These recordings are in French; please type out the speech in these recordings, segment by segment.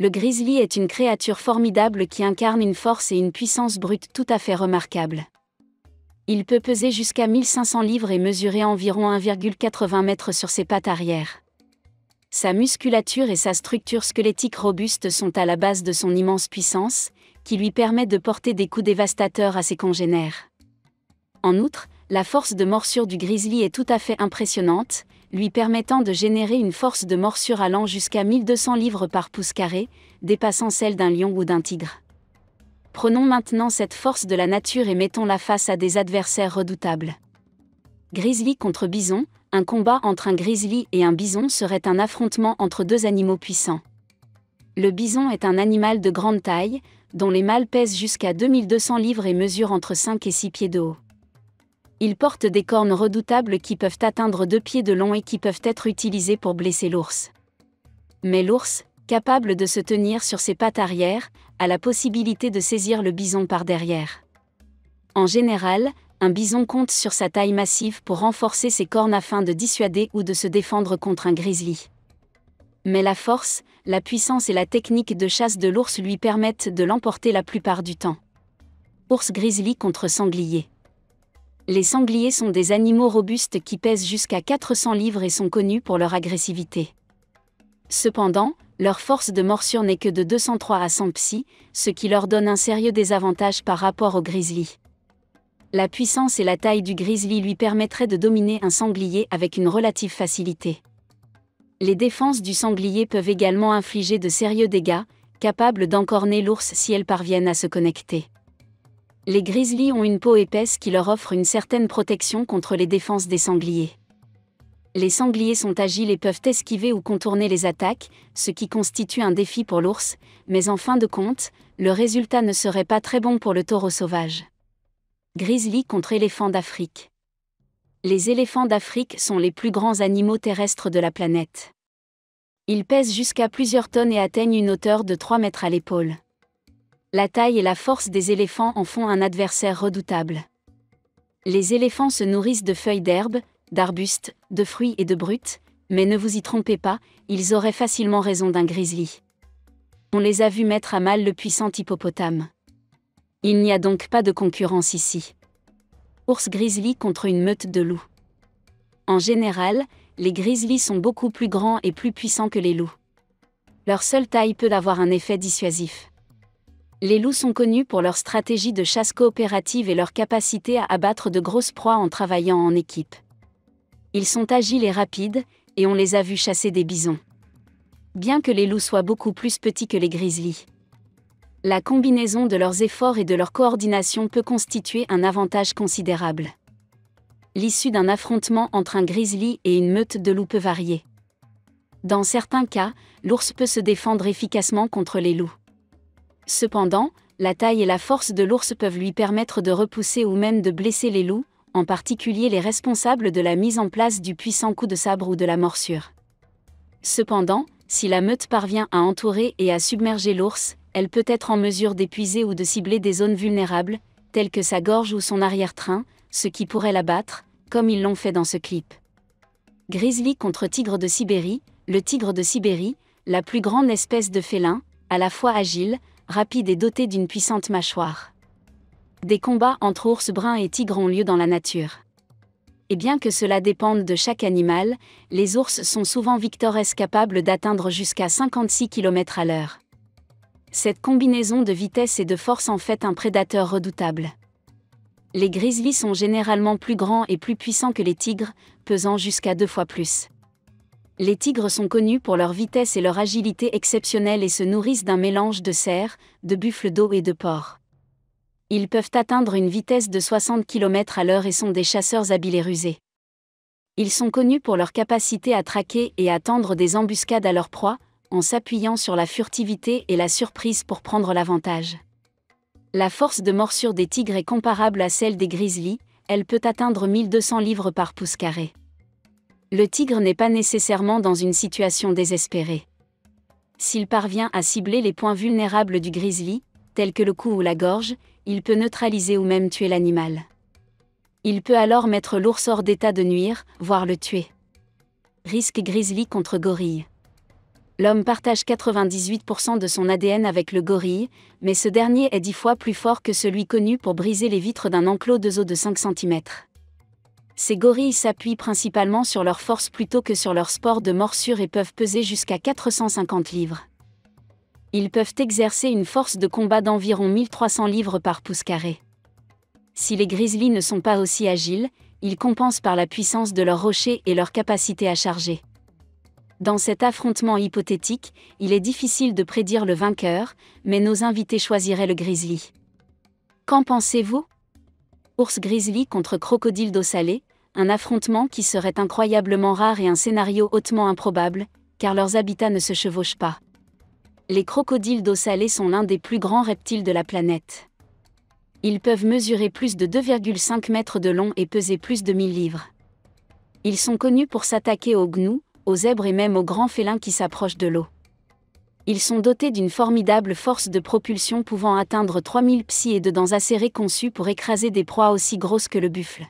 Le grizzly est une créature formidable qui incarne une force et une puissance brute tout à fait remarquables. Il peut peser jusqu'à 1500 livres et mesurer environ 1,80 m sur ses pattes arrière. Sa musculature et sa structure squelettique robuste sont à la base de son immense puissance, qui lui permet de porter des coups dévastateurs à ses congénères. En outre, la force de morsure du grizzly est tout à fait impressionnante, lui permettant de générer une force de morsure allant jusqu'à 1200 livres par pouce carré, dépassant celle d'un lion ou d'un tigre. Prenons maintenant cette force de la nature et mettons-la face à des adversaires redoutables. Grizzly contre bison, un combat entre un grizzly et un bison serait un affrontement entre deux animaux puissants. Le bison est un animal de grande taille, dont les mâles pèsent jusqu'à 2200 livres et mesurent entre 5 et 6 pieds de haut. Il porte des cornes redoutables qui peuvent atteindre 2 pieds de long et qui peuvent être utilisées pour blesser l'ours. Mais l'ours, capable de se tenir sur ses pattes arrière, a la possibilité de saisir le bison par derrière. En général, un bison compte sur sa taille massive pour renforcer ses cornes afin de dissuader ou de se défendre contre un grizzly. Mais la force, la puissance et la technique de chasse de l'ours lui permettent de l'emporter la plupart du temps. Ours grizzly contre sanglier. Les sangliers sont des animaux robustes qui pèsent jusqu'à 400 livres et sont connus pour leur agressivité. Cependant, leur force de morsure n'est que de 203 à 100 psi, ce qui leur donne un sérieux désavantage par rapport au grizzly. La puissance et la taille du grizzly lui permettraient de dominer un sanglier avec une relative facilité. Les défenses du sanglier peuvent également infliger de sérieux dégâts, capables d'encorner l'ours si elles parviennent à se connecter. Les grizzlies ont une peau épaisse qui leur offre une certaine protection contre les défenses des sangliers. Les sangliers sont agiles et peuvent esquiver ou contourner les attaques, ce qui constitue un défi pour l'ours, mais en fin de compte, le résultat ne serait pas très bon pour le taureau sauvage. Grizzly contre éléphant d'Afrique. Les éléphants d'Afrique sont les plus grands animaux terrestres de la planète. Ils pèsent jusqu'à plusieurs tonnes et atteignent une hauteur de 3 mètres à l'épaule. La taille et la force des éléphants en font un adversaire redoutable. Les éléphants se nourrissent de feuilles d'herbe, d'arbustes, de fruits et de brutes, mais ne vous y trompez pas, ils auraient facilement raison d'un grizzly. On les a vus mettre à mal le puissant hippopotame. Il n'y a donc pas de concurrence ici. Ours grizzly contre une meute de loups. En général, les grizzlies sont beaucoup plus grands et plus puissants que les loups. Leur seule taille peut avoir un effet dissuasif. Les loups sont connus pour leur stratégie de chasse coopérative et leur capacité à abattre de grosses proies en travaillant en équipe. Ils sont agiles et rapides, et on les a vus chasser des bisons. Bien que les loups soient beaucoup plus petits que les grizzlies. La combinaison de leurs efforts et de leur coordination peut constituer un avantage considérable. L'issue d'un affrontement entre un grizzly et une meute de loups peut varier. Dans certains cas, l'ours peut se défendre efficacement contre les loups. Cependant, la taille et la force de l'ours peuvent lui permettre de repousser ou même de blesser les loups, en particulier les responsables de la mise en place du puissant coup de sabre ou de la morsure. Cependant, si la meute parvient à entourer et à submerger l'ours, elle peut être en mesure d'épuiser ou de cibler des zones vulnérables, telles que sa gorge ou son arrière-train, ce qui pourrait l'abattre, comme ils l'ont fait dans ce clip. Grizzly contre tigre de Sibérie. Le tigre de Sibérie, la plus grande espèce de félin, à la fois agile, rapide et doté d'une puissante mâchoire. Des combats entre ours bruns et tigres ont lieu dans la nature. Et bien que cela dépende de chaque animal, les ours sont souvent victorieux, capables d'atteindre jusqu'à 56 km à l'heure. Cette combinaison de vitesse et de force en fait un prédateur redoutable. Les grizzlies sont généralement plus grands et plus puissants que les tigres, pesant jusqu'à 2 fois plus. Les tigres sont connus pour leur vitesse et leur agilité exceptionnelle et se nourrissent d'un mélange de cerfs, de buffles d'eau et de porcs. Ils peuvent atteindre une vitesse de 60 km à l'heure et sont des chasseurs habiles et rusés. Ils sont connus pour leur capacité à traquer et à tendre des embuscades à leur proie, en s'appuyant sur la furtivité et la surprise pour prendre l'avantage. La force de morsure des tigres est comparable à celle des grizzlies, elle peut atteindre 1200 livres par pouce carré. Le tigre n'est pas nécessairement dans une situation désespérée. S'il parvient à cibler les points vulnérables du grizzly, tels que le cou ou la gorge, il peut neutraliser ou même tuer l'animal. Il peut alors mettre l'ours hors d'état de nuire, voire le tuer. Risque grizzly contre gorille. L'homme partage 98% de son ADN avec le gorille, mais ce dernier est 10 fois plus fort que celui connu pour briser les vitres d'un enclos de zoo de 5 cm. Ces gorilles s'appuient principalement sur leur force plutôt que sur leur sport de morsure et peuvent peser jusqu'à 450 livres. Ils peuvent exercer une force de combat d'environ 1300 livres par pouce carré. Si les grizzlies ne sont pas aussi agiles, ils compensent par la puissance de leurs rochers et leur capacité à charger. Dans cet affrontement hypothétique, il est difficile de prédire le vainqueur, mais nos invités choisiraient le grizzly. Qu'en pensez-vous ? Ours grizzly contre crocodile d'eau salée, un affrontement qui serait incroyablement rare et un scénario hautement improbable, car leurs habitats ne se chevauchent pas. Les crocodiles d'eau salée sont l'un des plus grands reptiles de la planète. Ils peuvent mesurer plus de 2,5 mètres de long et peser plus de 1000 livres. Ils sont connus pour s'attaquer aux gnous, aux zèbres et même aux grands félins qui s'approchent de l'eau. Ils sont dotés d'une formidable force de propulsion pouvant atteindre 3000 psi et de dents acérées conçues pour écraser des proies aussi grosses que le buffle.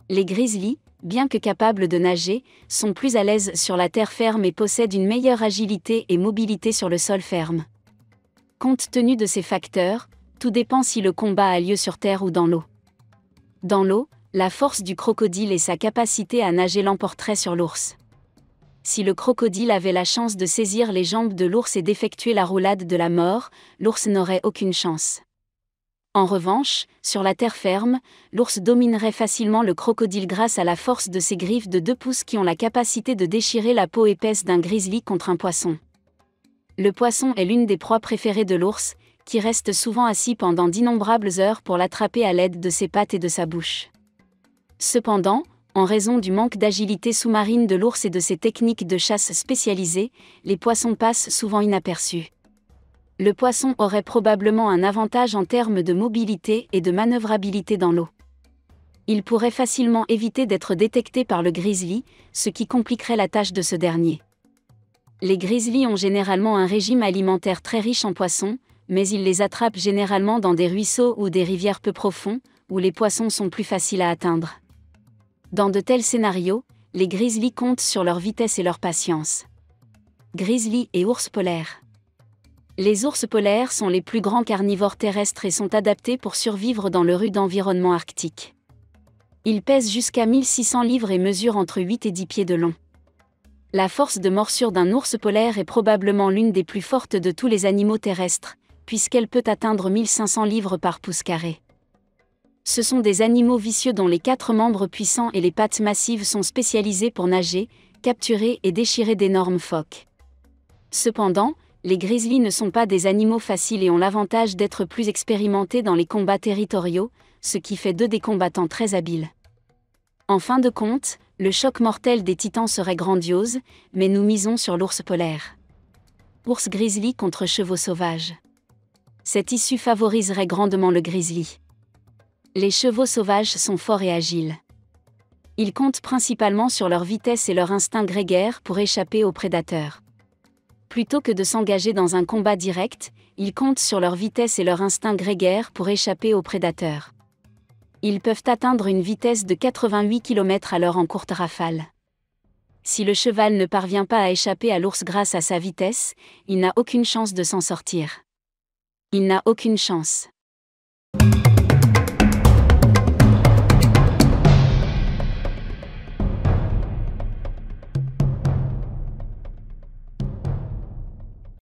Les grizzlies, bien que capables de nager, sont plus à l'aise sur la terre ferme et possèdent une meilleure agilité et mobilité sur le sol ferme. Compte tenu de ces facteurs, tout dépend si le combat a lieu sur terre ou dans l'eau. Dans l'eau, la force du crocodile et sa capacité à nager l'emporteraient sur l'ours. Si le crocodile avait la chance de saisir les jambes de l'ours et d'effectuer la roulade de la mort, l'ours n'aurait aucune chance. En revanche, sur la terre ferme, l'ours dominerait facilement le crocodile grâce à la force de ses griffes de 2 pouces qui ont la capacité de déchirer la peau épaisse d'un grizzly contre un poisson. Le poisson est l'une des proies préférées de l'ours, qui reste souvent assis pendant d'innombrables heures pour l'attraper à l'aide de ses pattes et de sa bouche. Cependant, en raison du manque d'agilité sous-marine de l'ours et de ses techniques de chasse spécialisées, les poissons passent souvent inaperçus. Le poisson aurait probablement un avantage en termes de mobilité et de manœuvrabilité dans l'eau. Il pourrait facilement éviter d'être détecté par le grizzly, ce qui compliquerait la tâche de ce dernier. Les grizzlies ont généralement un régime alimentaire très riche en poissons, mais ils les attrapent généralement dans des ruisseaux ou des rivières peu profonds, où les poissons sont plus faciles à atteindre. Dans de tels scénarios, les grizzlies comptent sur leur vitesse et leur patience. Grizzlies et ours polaires. Les ours polaires sont les plus grands carnivores terrestres et sont adaptés pour survivre dans le rude environnement arctique. Ils pèsent jusqu'à 1600 livres et mesurent entre 8 et 10 pieds de long. La force de morsure d'un ours polaire est probablement l'une des plus fortes de tous les animaux terrestres, puisqu'elle peut atteindre 1500 livres par pouce carré. Ce sont des animaux vicieux dont les 4 membres puissants et les pattes massives sont spécialisés pour nager, capturer et déchirer d'énormes phoques. Cependant, les grizzlies ne sont pas des animaux faciles et ont l'avantage d'être plus expérimentés dans les combats territoriaux, ce qui fait d'eux des combattants très habiles. En fin de compte, le choc mortel des titans serait grandiose, mais nous misons sur l'ours polaire. Ours grizzly contre chevaux sauvages. Cette issue favoriserait grandement le grizzly. Les chevaux sauvages sont forts et agiles. Ils comptent principalement sur leur vitesse et leur instinct grégaire pour échapper aux prédateurs. Plutôt que de s'engager dans un combat direct, ils comptent sur leur vitesse et leur instinct grégaire pour échapper aux prédateurs. Ils peuvent atteindre une vitesse de 88 km/h en courte rafale. Si le cheval ne parvient pas à échapper à l'ours grâce à sa vitesse, il n'a aucune chance de s'en sortir. Il n'a aucune chance.